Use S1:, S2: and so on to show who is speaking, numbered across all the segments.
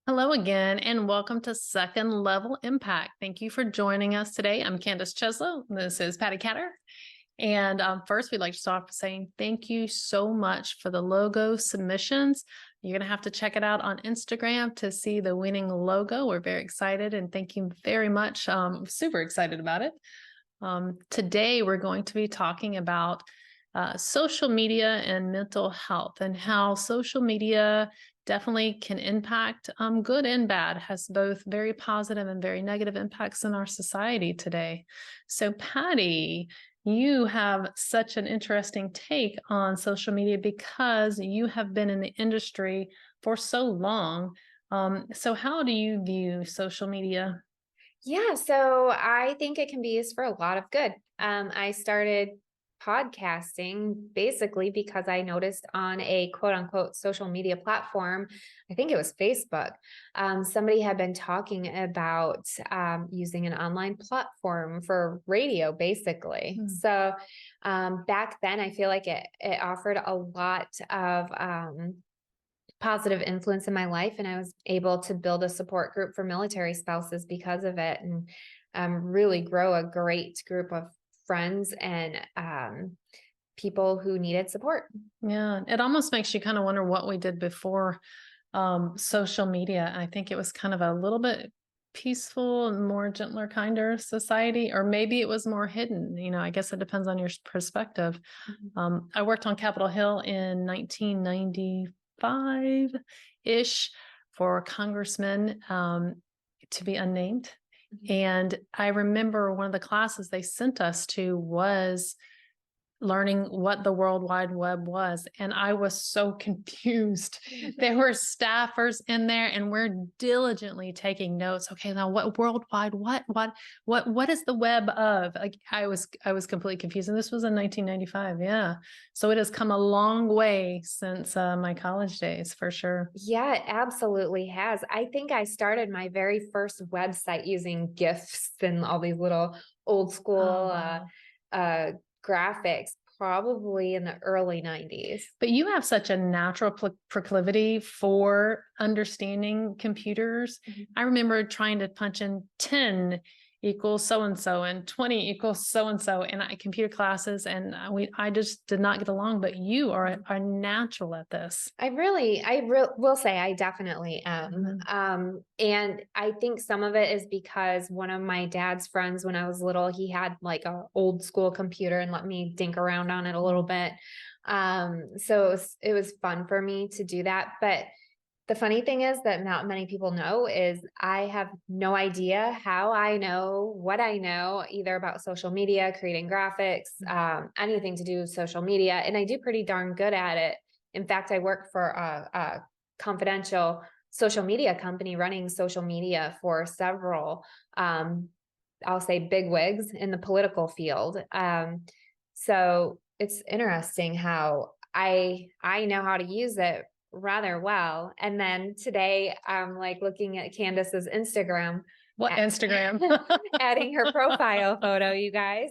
S1: Hello again, and welcome to Second Level Impact. Thank you for joining us today. I'm Candace Cheslow. This is Patty Catter. And first, we'd like to start off saying thank you so much for the logo submissions. You're going to have to check it out on Instagram to see the winning logo. We're very excited, and thank you very much. Super excited about it. Today, we're going to be talking about social media and mental health, and how social media definitely can impact good and bad, has both very positive and very negative impacts in our society today. So, Patty, you have such an interesting take on social media because you have been in the industry for so long. So how do you view social media?
S2: Yeah, so I think it can be used for a lot of good. I started podcasting basically because I noticed on a quote unquote social media platform, I think it was Facebook, somebody had been talking about using an online platform for radio, basically.
S1: Hmm.
S2: So back then, I feel like it offered a lot of positive influence in my life, and I was able to build a support group for military spouses because of it, and really grow a great group of friends and people who needed support.
S1: Yeah, it almost makes you kind of wonder what we did before social media. I think it was kind of a little bit peaceful and more gentler, kinder society, or maybe it was more hidden. I guess it depends on your perspective.
S2: Mhm.
S1: I worked on Capitol Hill in 1995 ish for congressmen to be unnamed.
S2: Mhm.
S1: And I remember one of the classes they sent us to was learning what the World Wide Web was. And I was so confused. There were staffers in there and we're diligently taking notes. Okay, now what worldwide, what is the web of? Like I was completely confused. And this was in 1995. Yeah. So it has come a long way since my college days for sure.
S2: Yeah, it absolutely has. I think I started my very first website using GIFs and all these little old
S1: Oh,
S2: school
S1: wow.
S2: uh, graphics, probably in the early 90s.
S1: But you have such a natural proclivity for understanding computers. I remember trying to punch in 10 equals so and so and 20 equals so and so in computer classes, and I just did not get along. But you are natural at this.
S2: Will say I definitely am.
S1: Mhm.
S2: And I think some of it is because one of my dad's friends, when I was little, he had like a old school computer and let me dink around on it a little bit. So it was fun for me to do that. But the funny thing is that not many people know is I have no idea how I know what I know, either about social media, creating graphics, anything to do with social media. And I do pretty darn good at it. In fact, I work for a confidential social media company running social media for several, I'll say, bigwigs in the political field. So it's interesting how I know how to use it rather well. And then today I'm like looking at Candace's Instagram,
S1: What Instagram?
S2: adding her profile photo, you guys.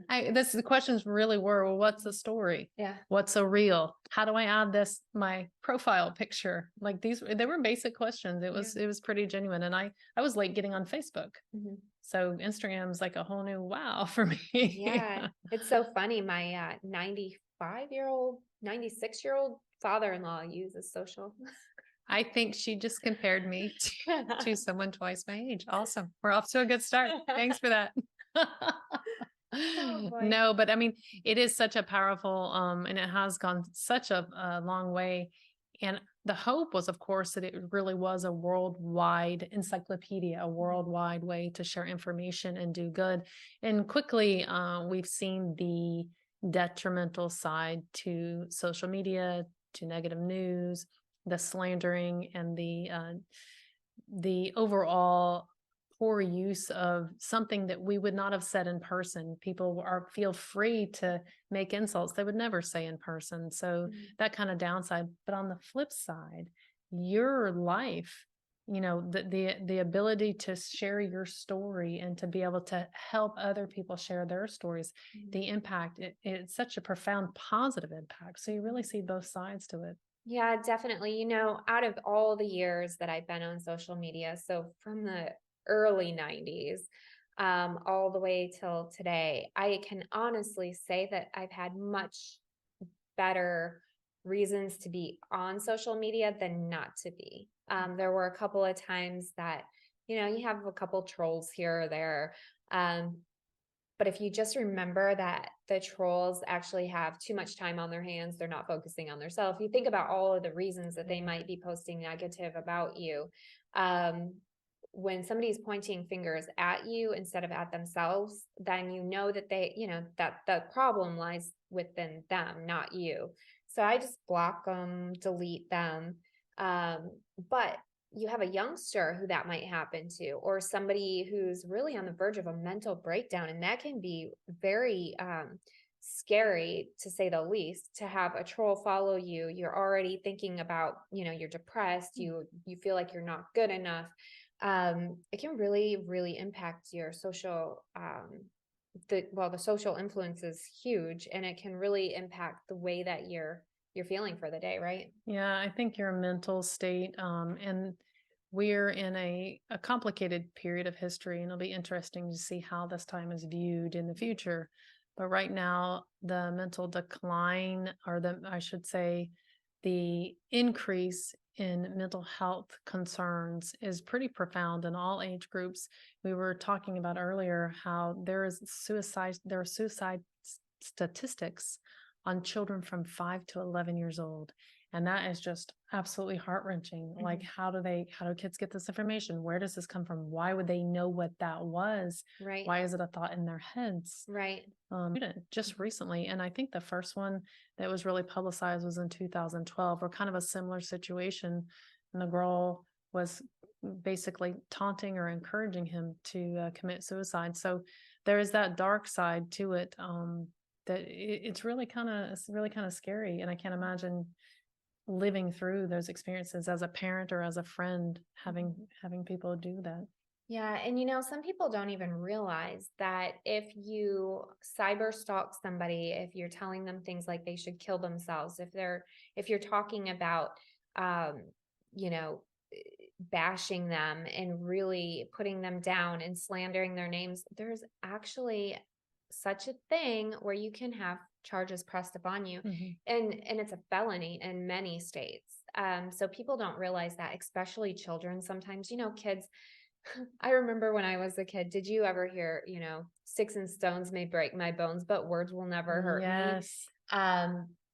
S1: The questions really were, well, what's the story?
S2: Yeah.
S1: What's a reel? How do I add this my profile picture? Like they were basic questions. It
S2: Yeah.
S1: was it was pretty genuine. And I was late getting on Facebook.
S2: Mhm.
S1: So Instagram's like a whole new wow for me.
S2: Yeah. It's so funny. My 95-year-old, 96-year-old father-in-law uses social.
S1: I think she just compared me to someone twice my age. Awesome. We're off to a good start. Thanks for that.
S2: Oh boy.
S1: No, but I mean, it is such a powerful, and it has gone such a long way. And the hope was, of course, that it really was a worldwide encyclopedia, a worldwide way to share information and do good. And quickly, we've seen the detrimental side to social media, to negative news, the slandering, and the overall poor use of something that we would not have said in person. People are feel free to make insults they would never say in person. So
S2: Mhm.
S1: that kind of downside. But on the flip side, your life, the ability to share your story and to be able to help other people share their stories,
S2: Mhm.
S1: the impact, it's such a profound positive impact. So you really see both sides to it.
S2: Yeah, definitely. Out of all the years that I've been on social media, so from the early 90s, all the way till today, I can honestly say that I've had much better reasons to be on social media than not to be. There were a couple of times that, you have a couple trolls here or there. Um, but if you just remember that the trolls actually have too much time on their hands, they're not focusing on themselves. You think about all of the reasons that they
S1: Yeah.
S2: might be posting negative about you. Um, when somebody's pointing fingers at you instead of at themselves, then you know that that the problem lies within them, not you. So I just block them, delete them. But you have a youngster who that might happen to, or somebody who's really on the verge of a mental breakdown. And that can be very scary, to say the least, to have a troll follow you. You're already thinking about, you're depressed, you feel like you're not good enough. It can really, really impact your social the social influence is huge, and it can really impact the way that you're feeling for the day, right?
S1: Yeah, I think your mental state, and we're in a complicated period of history, and it'll be interesting to see how this time is viewed in the future. But right now, the mental decline, or I should say, the increase in mental health concerns is pretty profound in all age groups. We were talking about earlier how there are statistics on children from 5 to 11 years old. And that is just absolutely heart-wrenching. Like,
S2: Mhm.
S1: how do kids get this information? Where does this come from? Why would they know what that was?
S2: Right,
S1: Why is it a thought in their heads?
S2: right.
S1: Just recently, and I think the first one that was really publicized was in 2012, or kind of a similar situation. And the girl was basically taunting or encouraging him to commit suicide. So there is that dark side to it. That it's really kind of scary, and I can't imagine living through those experiences as a parent or as a friend,
S2: Mhm.
S1: having people do that.
S2: Yeah, and some people don't even realize that if you cyber stalk somebody, if you're telling them things like they should kill themselves, if you're talking about um, you know, bashing them and really putting them down and slandering their names, there's actually such a thing where you can have charges pressed upon you,
S1: Mhm.
S2: and it's a felony in many states. So people don't realize that, especially children. Sometimes, kids, I remember when I was a kid, did you ever hear, sticks and stones may break my bones, but words will never hurt me?
S1: Yes,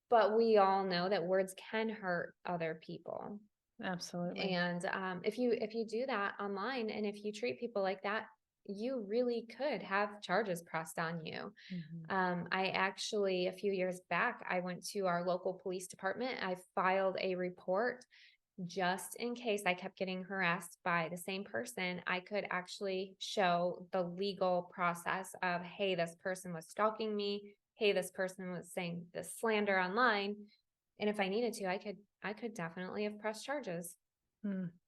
S2: But we all know that words can hurt other people.
S1: absolutely.
S2: And if you do that online, and if you treat people like that, you really could have charges pressed on you.
S1: Mhm.
S2: I actually, a few years back, I went to our local police department. I filed a report just in case I kept getting harassed by the same person. I could actually show the legal process of, hey, this person was stalking me. Hey, this person was saying this slander online. And if I needed to, I could definitely have pressed charges.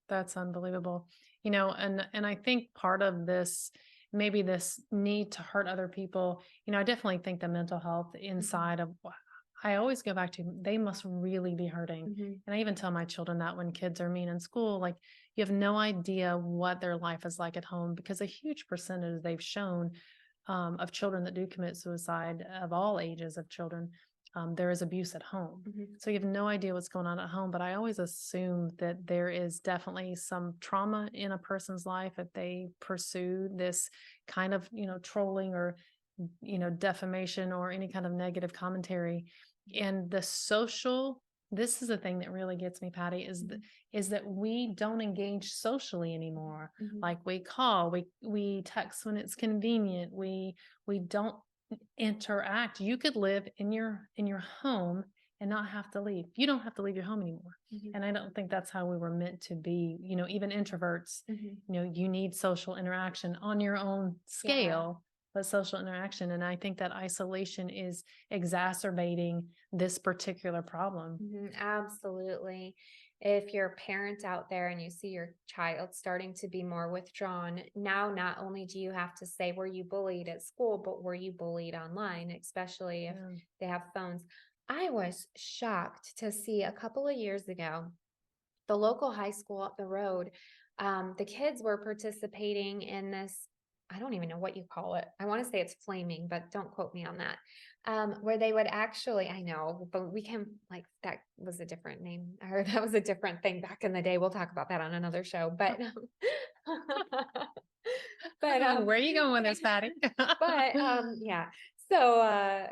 S1: That's unbelievable. And I think part of this, maybe this need to hurt other people, I definitely think the mental health
S2: Mhm,
S1: inside of I always go back to, they must really be hurting.
S2: mhm,
S1: And I even tell my children that when kids are mean in school, like, you have no idea what their life is like at home, because a huge percentage they've shown, of children that do commit suicide, of all ages of children, there is abuse at home.
S2: mhm,
S1: So you have no idea what's going on at home. But I always assume that there is definitely some trauma in a person's life if they pursue this kind of, trolling, or, defamation, or any kind of negative commentary. And this is the thing that really gets me, Patty,
S2: mhm,
S1: is that we don't engage socially anymore.
S2: mhm,
S1: Like, we call, we text when it's convenient. We don't interact. You could live in your home and not have to leave. You don't have to leave your home anymore.
S2: mhm,
S1: And I don't think that's how we were meant to be. Even introverts,
S2: mhm.
S1: you need social interaction on your own
S2: Yeah.
S1: scale, but social interaction. And I think that isolation is exacerbating this particular problem.
S2: Absolutely. If you're a parent out there and you see your child starting to be more withdrawn, now not only do you have to say, were you bullied at school, but were you bullied online, especially if
S1: Yeah.
S2: they have phones. I was shocked to see a couple of years ago, the local high school up the road, the kids were participating in this. I don't even know what you call it. I want to say it's flaming, but don't quote me on that. Where they would actually, I know, but we can like that was a different name, or that was a different thing back in the day. We'll talk about that on another show. But but
S1: Where are you going with this, Patty?
S2: yeah. So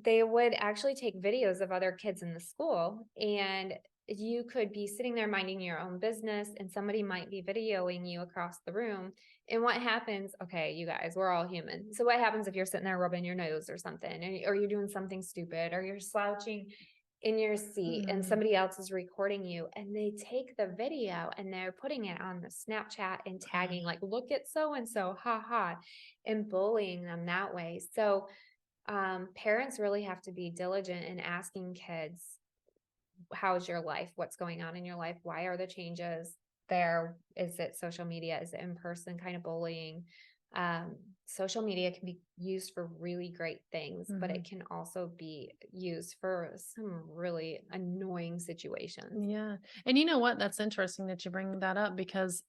S2: they would actually take videos of other kids in the school, and you could be sitting there minding your own business and somebody might be videoing you across the room. And what happens? Okay, you guys, we're all human. So what happens if you're sitting there rubbing your nose or something, or you're doing something stupid, or you're slouching in your seat and
S1: Mm,
S2: somebody else is recording you, and they take the video and they're putting it on the Snapchat and tagging like, look at so and so, ha ha, and bullying them that way. So parents really have to be diligent in asking kids, how's your life? What's going on in your life? Why are the changes there? Is it social media? Is it in person kind of bullying? Um, Social media can be used for really great things, but
S1: mhm.
S2: it can also be used for some really annoying situations.
S1: Yeah. And you know what? That's interesting that you bring that up because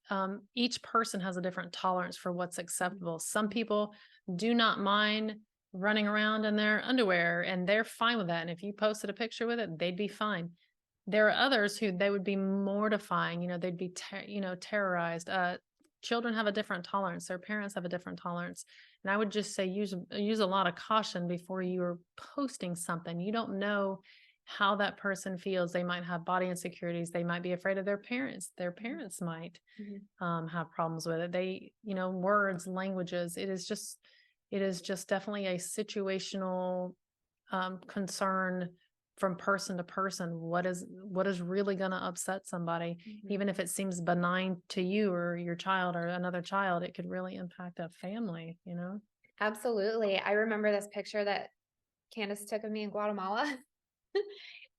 S1: each person has a different tolerance for what's acceptable. Some people do not mind running around in their underwear and they're fine with that. And if you posted a picture with it, they'd be fine. There are others who they would be mortifying, they'd be, terrorized. Children have a different tolerance. Their parents have a different tolerance. And I would just say use a lot of caution before you are posting something. You don't know how that person feels. They might have body insecurities. They might be afraid of their parents. Their parents might
S2: Mhm.
S1: have problems with it. Words, languages. It is just definitely a situational concern from person to person. What is really going to upset somebody,
S2: Mhm.
S1: even if it seems benign to you or your child or another child, it could really impact a family.
S2: Absolutely. I remember this picture that Candace took of me in Guatemala.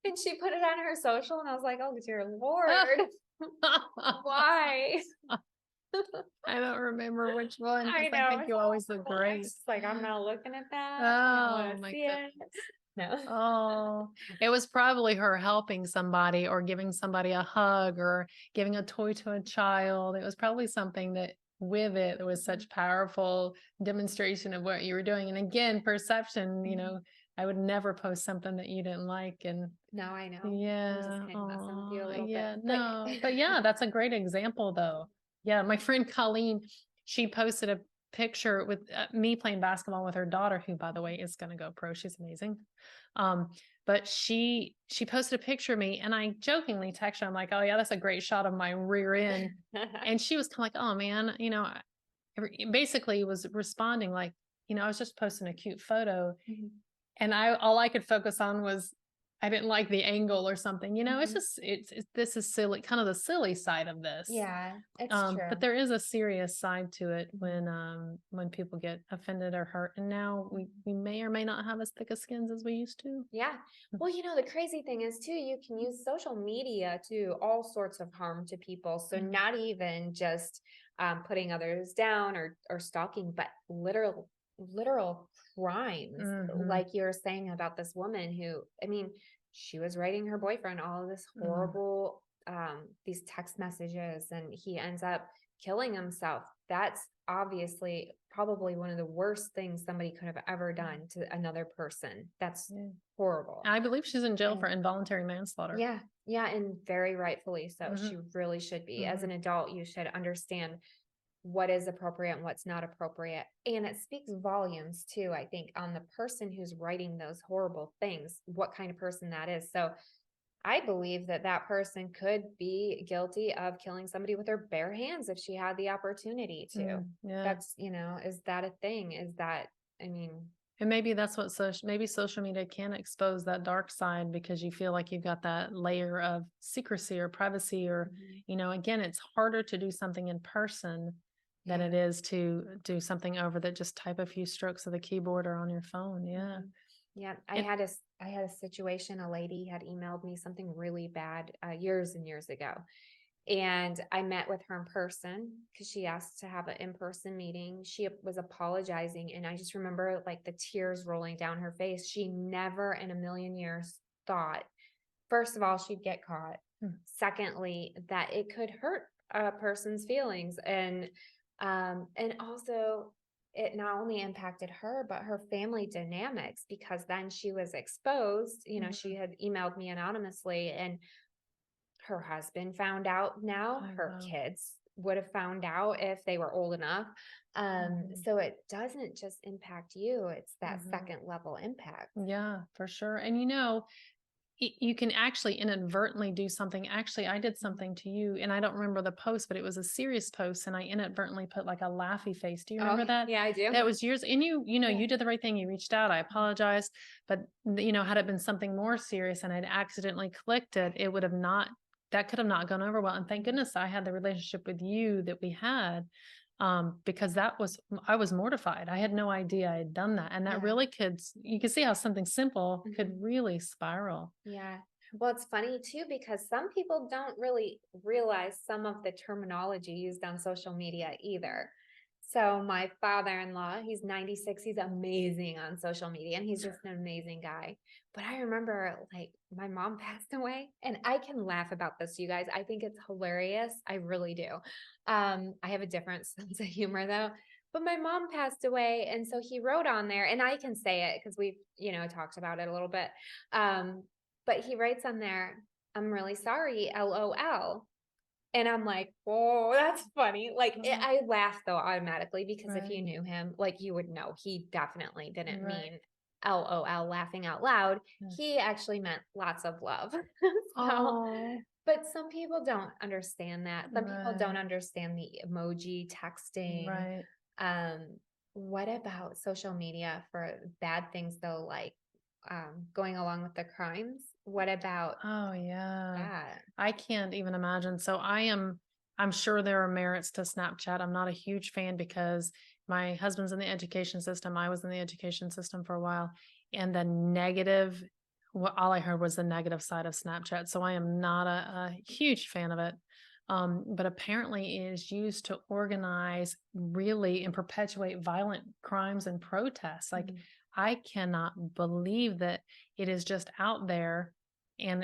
S2: And she put it on her social, and I was like, "Oh, dear Lord, why?"
S1: I don't remember which one
S2: I
S1: because I
S2: know.
S1: think
S2: It's
S1: you always look
S2: awful. I'm
S1: great.
S2: just like, I'm not looking at that. I don't
S1: Oh
S2: want to
S1: my
S2: see it.
S1: goodness.
S2: No.
S1: Oh, it was probably her helping somebody or giving somebody a hug or giving a toy to a child. It was probably something that with it, there was
S2: Mhm.
S1: such powerful demonstration of what you were doing. And again, perception,
S2: Mhm.
S1: I would never post something that you didn't like. And
S2: No, I know. I'm just
S1: yeah,
S2: kind of messing with you a
S1: oh,
S2: little bit,
S1: yeah,
S2: but
S1: no, but yeah, that's a great example though. Yeah, my friend Colleen, she posted a picture with me playing basketball with her daughter, who, by the way, is going to go pro. She's amazing. Um, but she posted a picture of me, and I jokingly texted her, I'm like, "Oh yeah, that's a great shot of my rear end," and she was kind of like, "Oh man, basically was responding like, I was just posting a cute photo."
S2: Mhm.
S1: And all I could focus on was I didn't like the angle or something, it's
S2: Mhm.
S1: just this is silly, kind of the silly side of this.
S2: Yeah, it's
S1: But
S2: true.
S1: there is a serious side to it
S2: Mhm.
S1: when people get offended or hurt. And now we may or may not have as thick as skins as we used to.
S2: Yeah. Well, the crazy thing is too, you can use social media to all sorts of harm to people. So
S1: Mm,
S2: not even just putting others down or stalking, but literal crimes.
S1: mhm,
S2: Like you're saying about this woman who, I mean, she was writing her boyfriend all of this
S1: mm,
S2: horrible these text messages, and he ends up killing himself. That's obviously probably one of the worst things somebody could have ever done to another person. That's
S1: yeah.
S2: horrible.
S1: I believe she's in jail for
S2: And
S1: involuntary manslaughter.
S2: yeah, yeah, and very rightfully so.
S1: Hmm.
S2: She really should be. As
S1: Hmm.
S2: an adult, you should understand what is appropriate and what's not appropriate. And it speaks volumes too, I think, on the person who's writing those horrible things, what kind of person that is. So I believe that that person could be guilty of killing somebody with her bare hands if she had the opportunity to.
S1: Yeah.
S2: That's, is that a thing? Is that, I mean,
S1: And maybe that's what maybe social media can expose that dark side because you feel like you've got that layer of secrecy or privacy or,
S2: mhm,
S1: again, it's harder to do something in person than
S2: yeah.
S1: it is to do something over that just type a few strokes of the keyboard or on your phone. Yeah.
S2: Mhm. Yeah,
S1: It,
S2: I had a situation. A lady had emailed me something really bad years and years ago, and I met with her in person because she asked to have an in-person meeting. She was apologizing, and I just remember like the tears rolling down her face. She never in a million years thought, first of all, she'd get caught.
S1: Mm.
S2: Secondly, that it could hurt a person's feelings. And also it not only impacted her, but her family dynamics, because then she was exposed. She
S1: Mhm.
S2: had emailed me anonymously, and her husband found out now,
S1: Oh,
S2: her
S1: wow.
S2: kids would have found out if they were old enough.
S1: Mhm.
S2: So it doesn't just impact you, it's that
S1: Mhm.
S2: second level impact.
S1: Yeah, for sure. And you can actually inadvertently do something. Actually, I did
S2: Mhm.
S1: something to you, and I don't remember the post, but it was a serious post, and I inadvertently put like a laughy face. Do you remember
S2: Oh,
S1: that?
S2: yeah, I do.
S1: That was years, and
S2: Yeah.
S1: you did the right thing. You reached out. I
S2: Mhm.
S1: apologize, but had it been something more serious and I'd accidentally clicked it, it would have not. That could have not gone over well. And thank
S2: Mhm.
S1: goodness I had the relationship with you that we had, because I was mortified. I had no idea I had done that, and that
S2: Yeah.
S1: really you can see how something simple could
S2: Mhm.
S1: really spiral.
S2: Yeah. Well, it's funny too, because some people don't really realize some of the terminology used on social media either. So my father-in-law, he's 96, he's amazing on social media, and he's just an amazing guy. But I remember, like, my mom passed away, and I can laugh about this, you guys. I think it's hilarious. I really do. I have a different sense of humor though. But my mom passed away, and so he wrote on there, and I can say it because we've, talked about it a little bit. Um, but he writes on there, "I'm really sorry, LOL." And I'm like, "Whoa, that's funny." Like,
S1: Uh,
S2: I laugh though automatically, because if you
S1: right,
S2: knew him, like, you would know he definitely didn't
S1: right.
S2: mean LOL, laughing out loud.
S1: Yeah.
S2: He actually meant lots of love. So,
S1: Oh,
S2: but some people don't understand that. Some people don't
S1: right,
S2: understand the emoji texting.
S1: right.
S2: Um, what about social media for bad things though, like going along with the crimes? What about
S1: Oh, yeah.
S2: that?
S1: I can't even imagine. I'm sure there are merits to Snapchat. I'm not a huge fan because my husband's in the education system. I was in the education system for a while, and all I heard was the negative side of Snapchat. So I am not a huge fan of it. But apparently it is used to organize really and perpetuate violent crimes and protests. Like,
S2: Mhm.
S1: I cannot believe that it is just out there, and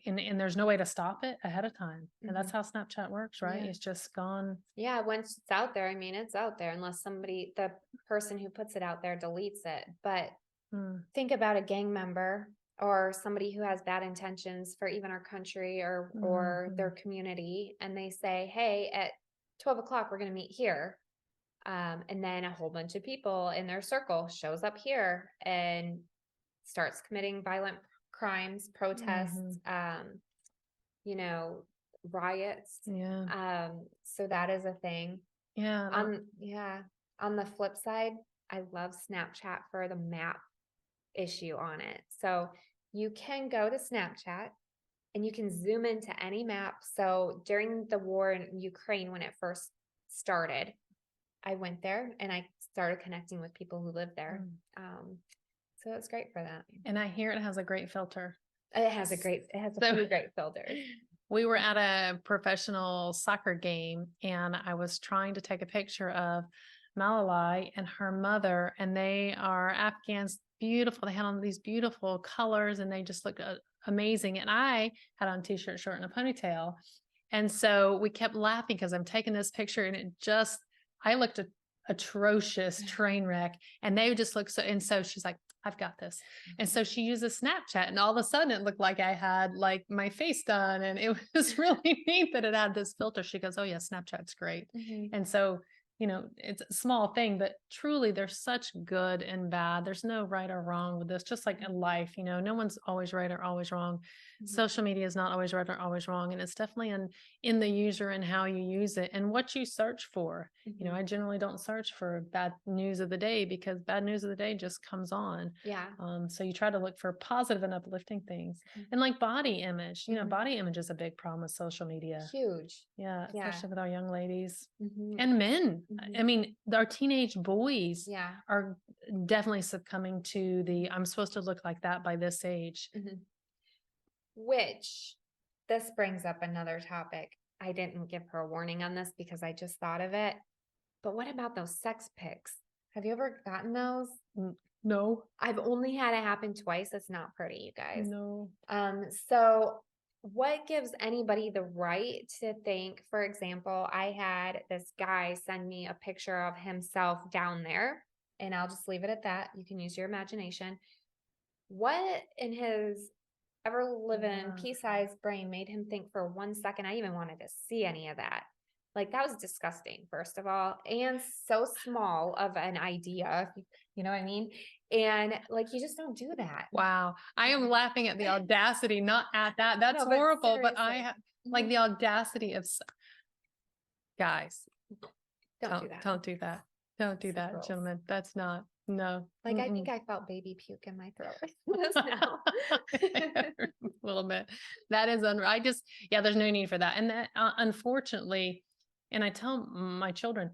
S1: and there's no way to stop it ahead of time. And that's
S2: Mhm.
S1: how Snapchat works, right?
S2: Yeah.
S1: It's just gone.
S2: Yeah, once it's out there, I mean, it's out there unless the person who puts it out there deletes it. But
S1: Mm,
S2: think about a gang member or somebody who has bad intentions for even our country or their
S1: mhm.
S2: community, and they say, "Hey, at 12 o'clock, we're going to meet here." And then a whole bunch of people in their circle shows up here and starts committing violent crimes, protests,
S1: Mhm.
S2: you know, riots.
S1: Yeah.
S2: So that is a thing.
S1: Yeah.
S2: Yeah, on the flip side, I love Snapchat for the map issue on it. So you can go to Snapchat and you can zoom into any map. So during the war in Ukraine, when it first started, I went there and I started connecting with people who live there.
S1: Mm.
S2: Um, so it's great for that.
S1: And I hear it has a great filter.
S2: It has a
S1: So
S2: few great filters.
S1: we were at a professional soccer game, and I was trying to take a picture of Malalai and her mother, and they are Afghans, beautiful. They had on these beautiful colors, and they just looked amazing. And I had on a t-shirt, short, and a ponytail. And so we kept laughing because I'm taking this picture, and I looked atrocious train wreck, and they just looked so. And so she's like, I've got this. And so she uses Snapchat, and all of a sudden it looked like I had like my face done. And it was really neat that it had this filter. She goes, "Oh, yeah, Snapchat's great."
S2: Mhm.
S1: And so, it's a small thing, but truly there's such good and bad. There's no right or wrong with this, just like in life, no one's always right or always wrong.
S2: Mhm.
S1: Social media is not always right or always wrong. And it's definitely in the user and how you use it and what you search for.
S2: Mhm.
S1: I generally don't search for bad news of the day because bad news of the day just comes on.
S2: Yeah.
S1: So you try to look for positive and uplifting things.
S2: Mhm.
S1: And like body image,
S2: Mhm.
S1: body image is a big problem with social media.
S2: Huge.
S1: Yeah,
S2: Yeah.
S1: especially with our young ladies
S2: Mhm.
S1: and men. I
S2: Mhm.
S1: mean, our teenage boys
S2: Yeah.
S1: are definitely succumbing to the I'm supposed to look like that by this age.
S2: Mhm. Which this brings up another topic. I didn't give her a warning on this because I just thought of it. But what about those sex pics? Have you ever gotten those?
S1: No,
S2: I've only had it happen twice. It's not pretty, you guys.
S1: no.
S2: So what gives anybody the right to think, for example, I had this guy send me a picture of himself down there, and I'll just leave it at that. You can use your imagination. What in his ever living
S1: Wow.
S2: pea-sized brain made him think for 1 second I even wanted to see any of that? Like, that was disgusting, first of all, and so small of an idea, you know what I mean? And like, you just don't do that.
S1: Wow. I am laughing at the audacity, not at that. That's
S2: No, but
S1: horrible. But I
S2: seriously.
S1: have like
S2: Mhm.
S1: the audacity of guys.
S2: Don't do that.
S1: Don't do that. Don't do
S2: So
S1: that,
S2: gross.
S1: gentlemen. That's not, no.
S2: Like, I think
S1: Mm-mm.
S2: I felt baby puke in my throat just now.
S1: A little bit. That is I just, yeah, there's no need for that. And that, unfortunately, and I tell my children,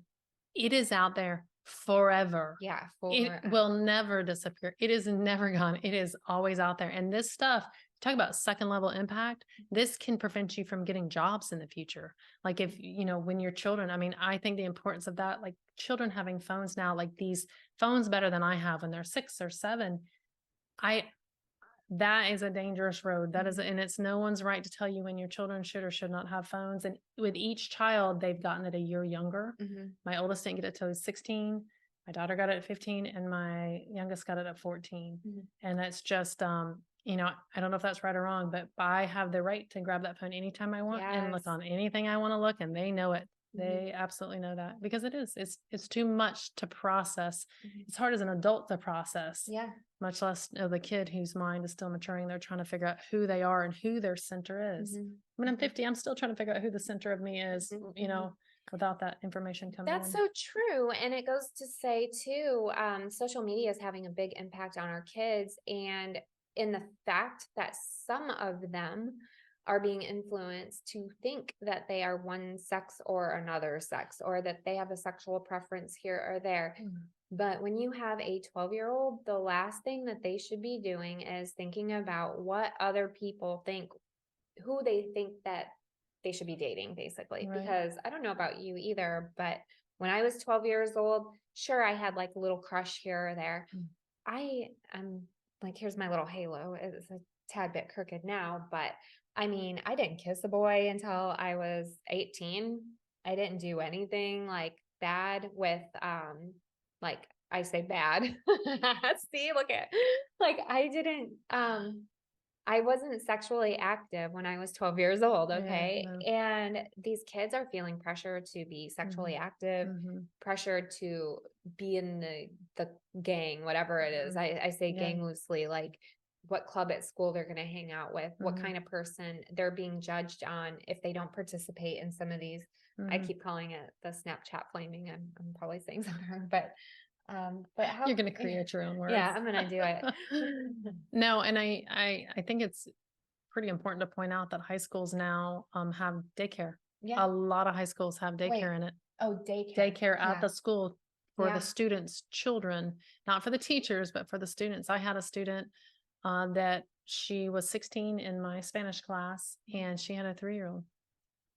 S1: it is out there forever.
S2: Yeah,
S1: It
S2: for
S1: will never disappear. It is never gone. It is always out there. And this stuff, talk about second level impact, this can prevent you from getting jobs in the future. Like if, when your children, I mean, I think the importance of that, like children having phones now, like these phones better than I have when they're 6 or 7. I that is a dangerous road. That is, and it's no one's right to tell you when your children should or should not have phones. And with each child, they've gotten it a year younger.
S2: Mhm.
S1: My oldest didn't get it till he was 16. My daughter got it at 15, and my youngest got it at 14.
S2: Mhm.
S1: And that's just, I don't know if that's right or wrong, but I have the right to grab that phone anytime I want and look
S2: Yes.
S1: on anything I want to look, and they know it.
S2: Mhm.
S1: They absolutely know that because it's too much to process.
S2: Mhm.
S1: It's hard as an adult to process,
S2: Yeah.
S1: much less the kid whose mind is still maturing. They're trying to figure out who they are and who their center is.
S2: Mhm.
S1: When I'm
S2: Mhm.
S1: 50, I'm still trying to figure out who the center of me is,
S2: Mhm.
S1: without that information coming
S2: That's
S1: in.
S2: so true. And it goes to say too, social media is having a big impact on our kids, and in the fact that some of them are being influenced to think that they are one sex or another sex, or that they have a sexual preference here or there.
S1: Mm.
S2: But when you have a 12-year-old, the last thing that they should be doing is thinking about what other people think, who they think that they should be dating, basically.
S1: Right.
S2: Because I don't know about you either, but when I was 12 years old, sure, I had like a little crush here or there.
S1: Mm.
S2: I am like, here's my little halo. It's a tad bit crooked now, but I mean, I didn't kiss a boy until I was 18. I didn't do anything like bad with, like, I say bad. See, look at, like, I wasn't sexually active when I was 12 years old,
S1: Yeah,
S2: okay?
S1: no.
S2: And these kids are feeling pressure to be sexually
S1: Mhm.
S2: active,
S1: Mhm.
S2: pressure to be in the gang, whatever it is.
S1: Mhm.
S2: I say
S1: Yeah.
S2: gang loosely, like what club at school they're going to hang out with, what
S1: Mhm.
S2: kind of person they're being judged on if they don't participate in some of these. I
S1: Mhm.
S2: keep calling it the Snapchat flaming. I'm probably saying something wrong, but how,
S1: You're going to create your own
S2: yeah,
S1: words.
S2: I'm going to do it.
S1: No, and I think it's pretty important to point out that high schools now have daycare.
S2: Yeah.
S1: A lot of high schools have
S2: Wait.
S1: daycare in it.
S2: Oh, daycare.
S1: Daycare at
S2: Yeah.
S1: the school for
S2: Yeah.
S1: the students' children, not for the teachers, but for the students. I had a student that she was 16 in my Spanish class, and she had a 3-year-old.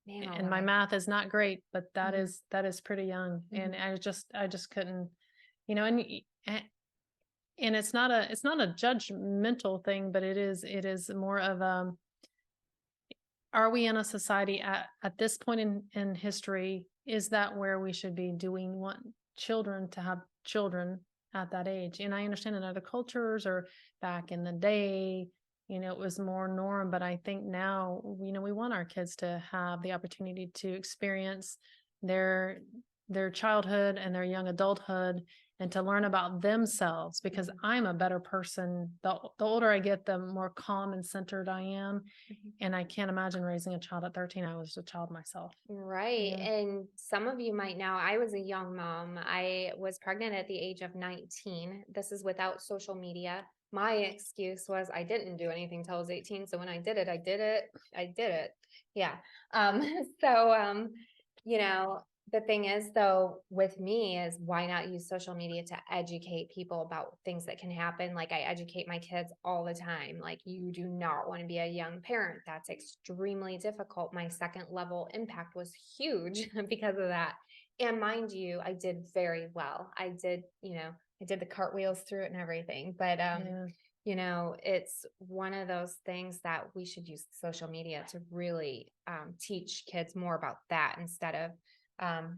S2: Man
S1: And my
S2: alive.
S1: math is not great, but that
S2: Mhm.
S1: is pretty young. And
S2: Mhm.
S1: I just couldn't, and it's not a judgmental thing, but it is more of are we in a society at this point in history, is that where we should be? Do we want children to have children at that age? And I understand in other cultures or back in the day, it was more norm, but I think now, we want our kids to have the opportunity to experience their their childhood and their young adulthood, and to learn about themselves, because
S2: Mhm.
S1: I'm a better person. The older I get, the more calm and centered I am.
S2: Mhm.
S1: And I can't imagine raising a child at 13. I was a child myself.
S2: Right.
S1: Yeah.
S2: And some of you might know I was a young mom. I was pregnant at the age of 19. This is without social media. My excuse was I didn't do anything till I was 18. So when I did it, I did it. I did it. Yeah. Um, so you know, the thing is though, with me is why not use social media to educate people about things that can happen? Like I educate my kids all the time. Like you do not want to be a young parent. That's extremely difficult. My second level impact was huge because of that. And mind you, I did very well. I did, I did the cartwheels through it and everything. But
S1: Yeah.
S2: you know, it's one of those things that we should use social media to really teach kids more about that instead of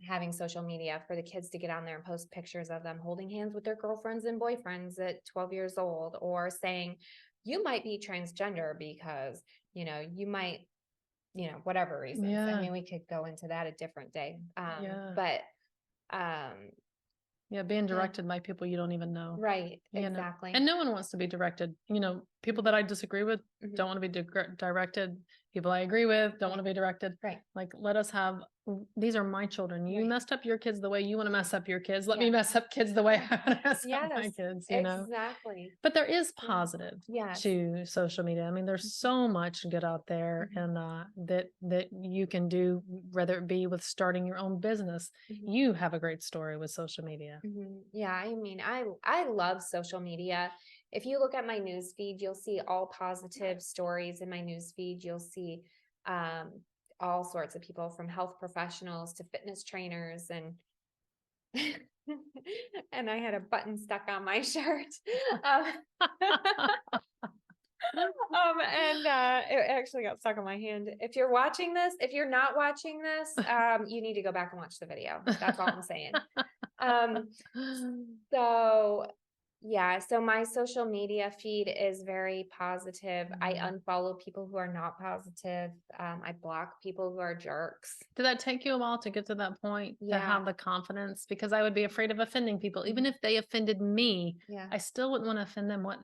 S2: having social media for the kids to get on there and post pictures of them holding hands with their girlfriends and boyfriends at 12 years old, or saying you might be transgender because, you know, you might, you know, whatever reasons. I
S1: Yeah.
S2: mean, we could go into that a different day.
S1: Yeah.
S2: But um,
S1: Yeah. Being
S2: yeah,
S1: directed by people you don't even know,
S2: right,
S1: you know,
S2: exactly.
S1: and no one wants to be directed. People that I disagree with
S2: Mhm.
S1: don't want to be directed. People I agree with don't want to be directed.
S2: Right,
S1: Like, let us have, these are my children. You
S2: right.
S1: messed up your kids the way you want to mess up your kids. Let
S2: Yeah.
S1: me mess up kids the way
S2: Yeah.
S1: I want to mess up my
S2: Yes,
S1: kids.
S2: exactly.
S1: But there is
S2: Yeah.
S1: positive
S2: Yes.
S1: to social media. I mean, there's
S2: Mhm.
S1: so much good out there,
S2: Mhm.
S1: and that you can do, whether it be with starting your own business.
S2: Mhm.
S1: You have a great story with social media.
S2: Mhm. Yeah, I mean, I love social media. If you look at my news feed, you'll see all positive stories in my news feed. You'll see um, all sorts of people, from health professionals to fitness trainers, and and I had a button stuck on my shirt. Um, and it actually got stuck on my hand. If you're watching this, if you're not watching this, you need to go back and watch the video. That's all I'm saying. Um, so yeah, so my social media feed is very positive. I
S1: Mhm.
S2: unfollow people who are not positive. I block people who are jerks.
S1: Did that take you a while to get to that point to
S2: Yeah.
S1: have the confidence? Because I would be afraid of offending people. Even
S2: Mhm.
S1: if they offended me,
S2: Yeah.
S1: I still wouldn't want to offend them. What?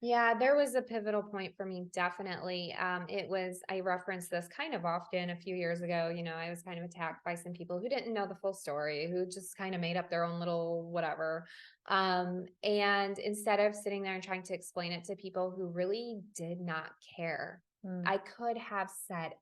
S2: Yeah, there was a pivotal point for me, definitely. It was, I referenced this kind of often a few years ago. You know, I was kind of attacked by some people who didn't know the full story, who just kind of made up their own little whatever. And instead of sitting there and trying to explain it to people who really did not care,
S1: Mm,
S2: I could have said,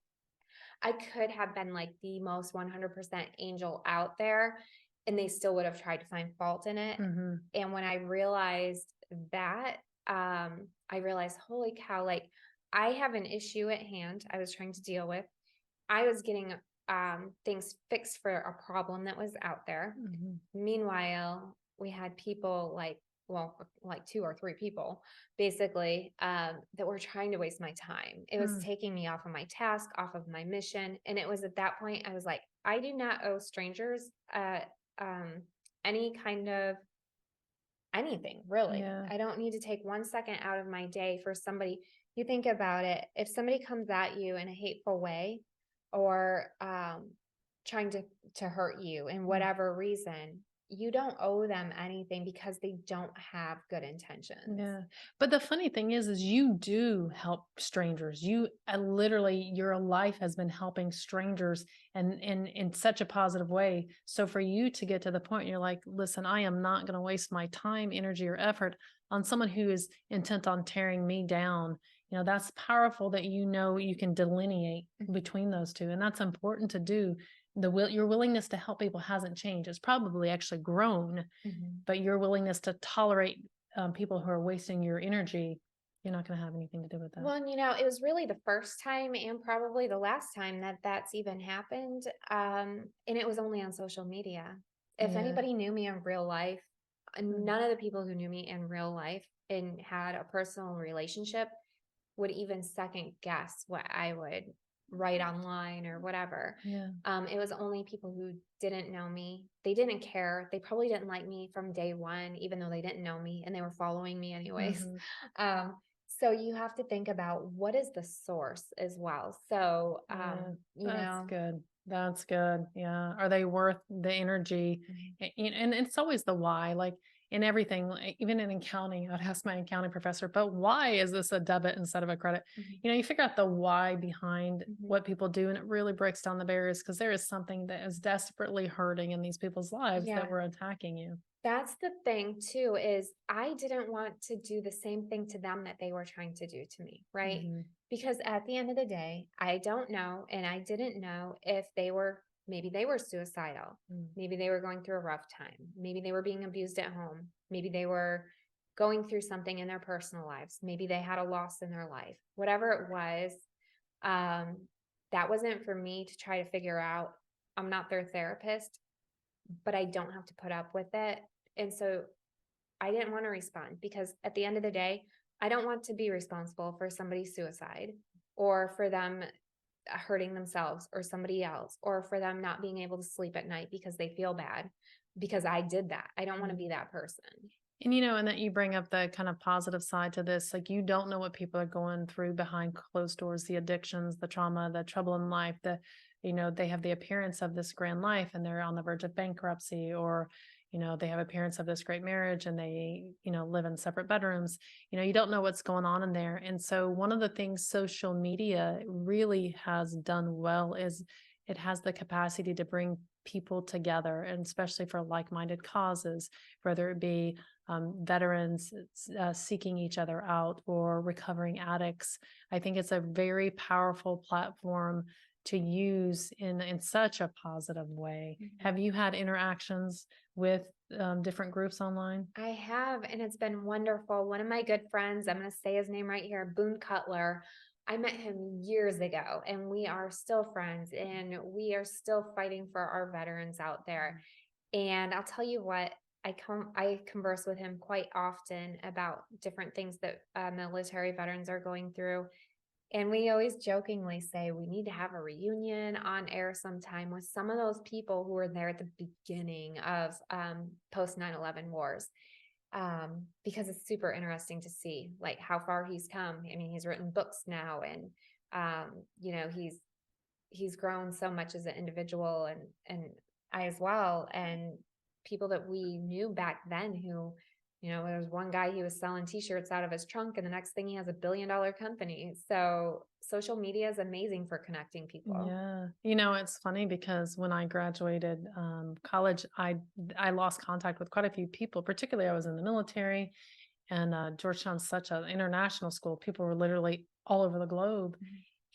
S2: I could have been like the most 100% angel out there, and they still would have tried to find fault in it.
S1: hmm
S2: And when I realized that, I realized, holy cow, like I have an issue at hand I was trying to deal with. I was getting things fixed for a problem that was out there.
S1: hmm
S2: Meanwhile, we had people like, well, like two or three people basically that were trying to waste my time. It was
S1: mm,
S2: taking me off of my task, off of my mission. And it was at that point I was like, I do not owe strangers um, any kind of anything, really.
S1: yeah.
S2: I don't need to take 1 second out of my day for somebody. You think about it, if somebody comes at you in a hateful way, or trying to hurt you in
S1: Mm.
S2: whatever reason, you don't owe them anything because they don't have good intentions.
S1: Yeah. But the funny thing is you do help strangers. You literally, your life has been helping strangers and in such a positive way. So for you to get to the point you're like, listen, I am not going to waste my time, energy, or effort on someone who is intent on tearing me down. That's powerful that you can delineate between those two. And that's important to do. Your willingness to help people hasn't changed. It's probably actually grown,
S2: Mhm.
S1: but your willingness to tolerate people who are wasting your energy, you're not going to have anything to do with that.
S2: Well, you know, it was really the first time and probably the last time that that's even happened. And it was only on social media. If
S1: Yeah.
S2: anybody knew me in real life,
S1: Mm.
S2: none of the people who knew me in real life and had a personal relationship would even second guess what I would write online or whatever.
S1: Yeah.
S2: It was only people who didn't know me. They didn't care. They probably didn't like me from day one, even though they didn't know me and they were following me anyways.
S1: hmm
S2: Um, so you have to think about what is the source as well. So,
S1: Yeah.
S2: you
S1: That's
S2: know,
S1: good. That's good. Yeah. Are they worth the energy?
S2: Mhm.
S1: And it's always the why. Like in everything, like, even in accounting, I'd ask my accounting professor, but why is this a debit instead of a credit?
S2: Mhm.
S1: You figure out the why behind
S2: Mhm.
S1: what people do, and it really breaks down the barriers because there is something that is desperately hurting in these people's lives that
S2: Yeah.
S1: we're attacking you.
S2: That's the thing too, is I didn't want to do the same thing to them that they were trying to do to me, right?
S1: hmm
S2: Because at the end of the day, I don't know, and I didn't know if maybe they were suicidal. Maybe they were going through a rough time. Maybe they were being abused at home. Maybe they were going through something in their personal lives. Maybe they had a loss in their life. Whatever it was, um, that wasn't for me to try to figure out. I'm not their therapist, but I don't have to put up with it. And so I didn't want to respond because at the end of the day, I don't want to be responsible for somebody's suicide or for them hurting themselves or somebody else, or for them not being able to sleep at night because they feel bad because I did that. I don't want to
S1: Mm.
S2: be that person.
S1: And, and that you bring up the kind of positive side to this, like you don't know what people are going through behind closed doors, the addictions, the trauma, the trouble in life, they have the appearance of this grand life and they're on the verge of bankruptcy, or, they have appearance of this great marriage and they, live in separate bedrooms. You don't know what's going on in there. And so one of the things social media really has done well is it has the capacity to bring people together, and especially for like-minded causes, whether it be veterans seeking each other out or recovering addicts. I think it's a very powerful platform to use in such a positive way.
S2: Mhm.
S1: Have you had interactions with different groups online?
S2: I have, and it's been wonderful. One of my good friends, I'm going to say his name right here, Boone Cutler. I met him years ago, and we are still friends, and we are still fighting for our veterans out there. And I'll tell you what, I converse with him quite often about different things that military veterans are going through. And we always jokingly say we need to have a reunion on air sometime with some of those people who were there at the beginning of post 9/11 wars, because it's super interesting to see like how far he's come. I mean, he's written books now, and he's grown so much as an individual, and I as well. And people that we knew back then who, there was one guy, he was selling t-shirts out of his trunk, and the next thing he has $1 billion company. So social media is amazing for connecting people.
S1: Yeah. It's funny because when I graduated college, I lost contact with quite a few people, particularly I was in the military, and Georgetown's such an international school. People were literally all over the globe.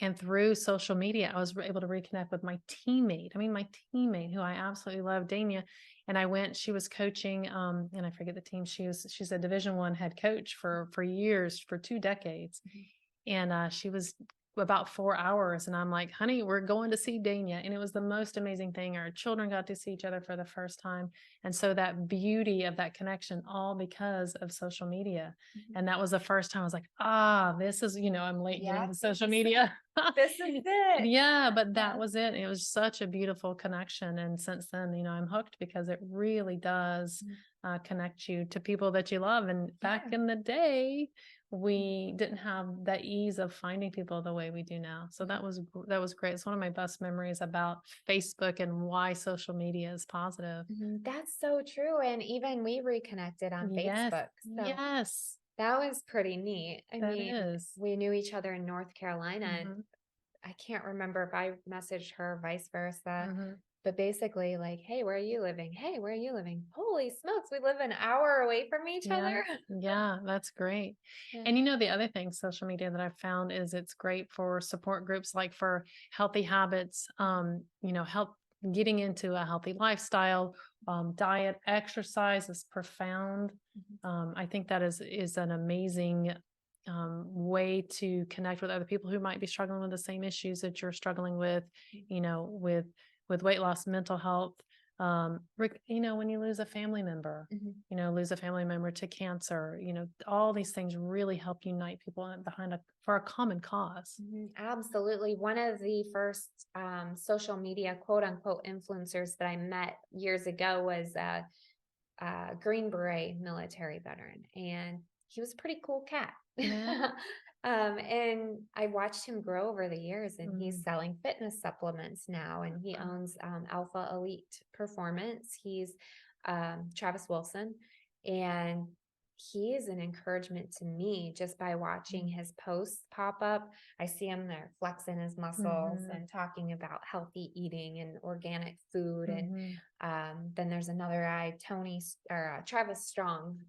S1: And through social media, I was able to reconnect with my teammate. I mean, my teammate who I absolutely love, Dania. And she was coaching, and I forget the team. She's a Division I head coach for years, for 2 decades. And she was about 4 hours. And I'm like, honey, we're going to see Dania. And it was the most amazing thing. Our children got to see each other for the first time. And so that beauty of that connection, all because of social media. And that was the first time I was like, this is, I'm late getting
S2: Yeah,
S1: into social media.
S2: this is it.
S1: Yeah, but
S2: Yeah.
S1: that was it. It was such a beautiful connection. And since then, I'm hooked because it really does connect you to people that you love. And back
S2: Yeah.
S1: in the day, we didn't have that ease of finding people the way we do now. So that was great. It's one of my best memories about Facebook and why social media is positive.
S2: That's so true. And even we reconnected on
S1: Yes.
S2: Facebook. So
S1: Yes,
S2: that was pretty neat. I
S1: that
S2: mean,
S1: is.
S2: we knew each other in North Carolina, and
S1: Mhm,
S2: I can't remember if I messaged her, vice versa.
S1: mhm.
S2: But basically, like, hey, where are you living? Hey, where are you living? Holy smokes, we live an hour away from each
S1: Yeah.
S2: other.
S1: Yeah, that's great.
S2: Yeah.
S1: And the other thing, social media that I've found is it's great for support groups, like for healthy habits, help getting into a healthy lifestyle, diet, exercise is profound. I think that is an amazing way to connect with other people who might be struggling with the same issues that you're struggling with, with weight loss, mental health. When you lose a family member,
S2: Mhm.
S1: lose a family member to cancer, all these things really help unite people for a common cause.
S2: Absolutely. One of the first social media quote unquote influencers that I met years ago was a Green Beret military veteran, and he was a pretty cool cat.
S1: Yeah.
S2: And I watched him grow over the years, and he's
S1: Mm.
S2: selling fitness supplements now, and he
S1: Wow.
S2: owns Alpha Elite Performance. He's Travis Wilson, and he is an encouragement to me just by watching his posts pop up. I see him there flexing his muscles
S1: Mhm.
S2: and talking about healthy eating and organic food. And
S1: Mhm.
S2: then there's another guy, Travis Strong.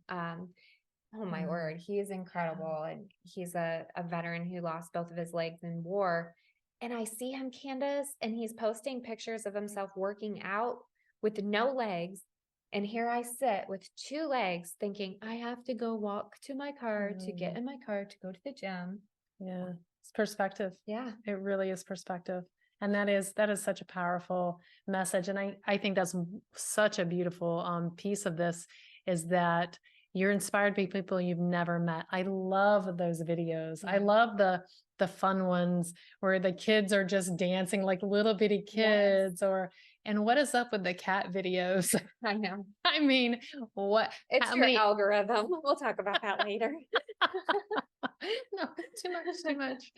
S2: Oh my
S1: Mhm.
S2: word, he is incredible. And he's a veteran who lost both of his legs in war. And I see him, Candace, and he's posting pictures of himself working out with no legs. And here I sit with 2 legs thinking, I have to go walk to my car to get
S1: Mm.
S2: in my car to go to the gym.
S1: Yeah. It's perspective.
S2: Yeah.
S1: It really is perspective. And that is such a powerful message. And I think that's such a beautiful piece of this, is that you're inspired by people you've never met. I love those videos. I
S2: Yeah.
S1: love the fun ones where the kids are just dancing like little bitty
S2: Yes,
S1: kids, or and what is up with the cat videos?
S2: I know.
S1: I mean, what
S2: It's
S1: how
S2: your
S1: many
S2: algorithm. We'll talk about that later.
S1: no, too much, too much.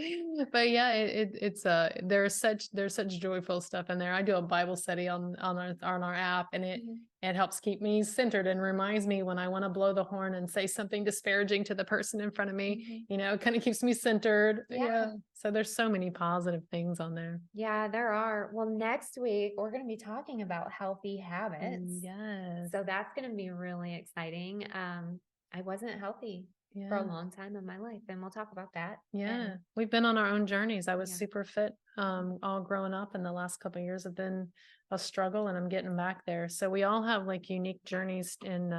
S1: But yeah, it's there's such joyful stuff in there. I do a Bible study on our app, and
S2: Mhm.
S1: it helps keep me centered and reminds me when I want to blow the horn and say something disparaging to the person in front of me.
S2: Mhm.
S1: It kind of keeps me centered.
S2: Yeah.
S1: Yeah. So there's so many positive things on there.
S2: Yeah, there are. Well, next week we're going to be talking about healthy habits.
S1: Yes.
S2: So that's going to be really exciting. I wasn't healthy for a
S1: Yeah.
S2: long time in my life, and we'll talk about that.
S1: Yeah,
S2: And
S1: we've been on our own journeys. I was
S2: yeah.
S1: super fit, all growing up, and the last couple of years have been a struggle, and I'm getting back there. So we all have like unique journeys, and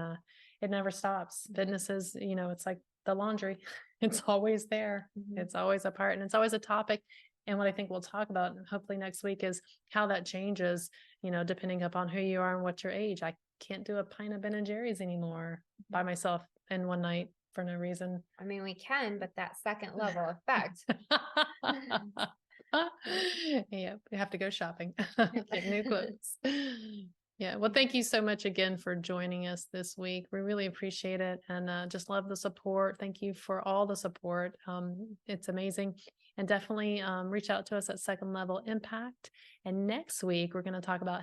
S1: it never stops. Fitness is, it's like the laundry; it's always there.
S2: Mhm.
S1: It's always a part, and it's always a topic. And what I think we'll talk about, hopefully next week, is how that changes, depending upon who you are and what your age. I can't do a pint of Ben and Jerry's anymore by myself in one night for no reason.
S2: I mean, we can, but that second level effect.
S1: Yeah, we have to go shopping, get new clothes. Yeah, well, thank you so much again for joining us this week. We really appreciate it, and just love the support. Thank you for all the support. It's amazing, and definitely reach out to us at Second Level Impact. And next week, we're going to talk about